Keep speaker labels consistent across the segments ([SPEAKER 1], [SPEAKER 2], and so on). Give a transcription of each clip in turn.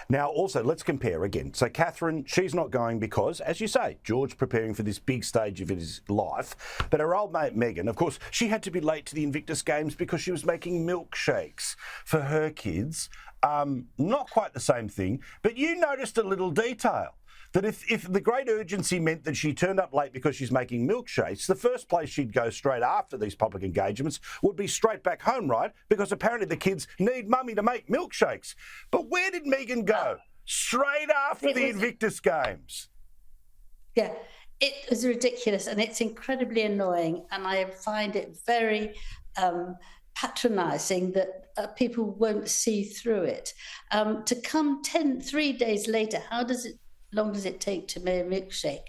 [SPEAKER 1] Now, also, let's compare again. So, Catherine, she's not going because, as you say, George preparing for this big stage of his life. But her old mate Meghan, of course, she had to be late to the Invictus Games because she was making milkshakes for her kids. Not quite the same thing, but you noticed a little detail. That if the great urgency meant that she turned up late because she's making milkshakes, the first place she'd go straight after these public engagements would be straight back home, right? Because apparently the kids need mummy to make milkshakes. But where did Meghan go? Straight after the Invictus Games.
[SPEAKER 2] Yeah, it was ridiculous and it's incredibly annoying. And I find it very patronising that people won't see through it. To come 3 days later, long does it take to make a milkshake?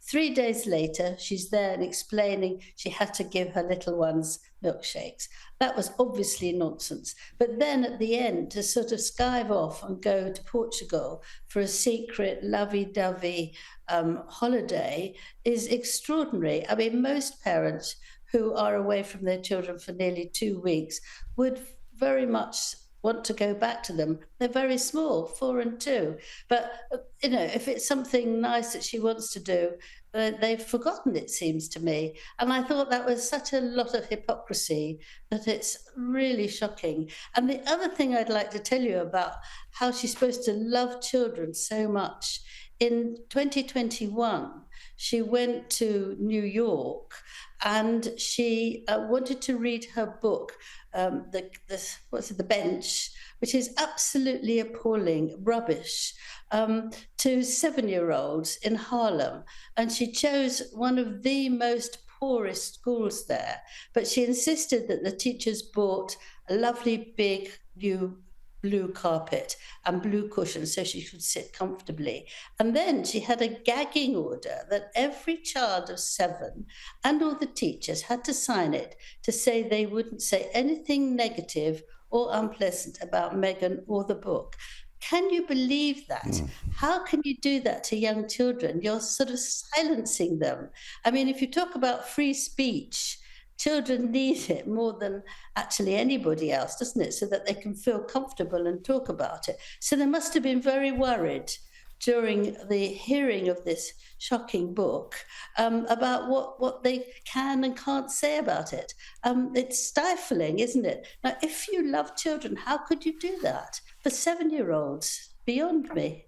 [SPEAKER 2] 3 days later, she's there and explaining she had to give her little ones milkshakes. That was obviously nonsense. But then at the end, to sort of skive off and go to Portugal for a secret lovey-dovey holiday is extraordinary. I mean, most parents who are away from their children for nearly 2 weeks would very much want to go back to them. They're very small, 4 and 2. But, if it's something nice that she wants to do, they've forgotten, it seems to me. And I thought that was such a lot of hypocrisy that it's really shocking. And the other thing I'd like to tell you about how she's supposed to love children so much, in 2021, she went to New York and she wanted to read her book, The Bench, which is absolutely appalling rubbish, to 7-year-olds in Harlem. And she chose one of the most poorest schools there. But she insisted that the teachers bought a lovely big new blue carpet and blue cushions so she could sit comfortably. And then she had a gagging order that every child of 7 and all the teachers had to sign it to say they wouldn't say anything negative or unpleasant about Meghan or the book. Can you believe that? How can you do that to young children? You're sort of silencing them. I mean, if you talk about free speech, children need it more than actually anybody else, doesn't it? So that they can feel comfortable and talk about it. So they must have been very worried during the hearing of this shocking book about what they can and can't say about it. It's stifling, isn't it? Now, if you love children, how could you do that? For 7-year-olds, beyond me.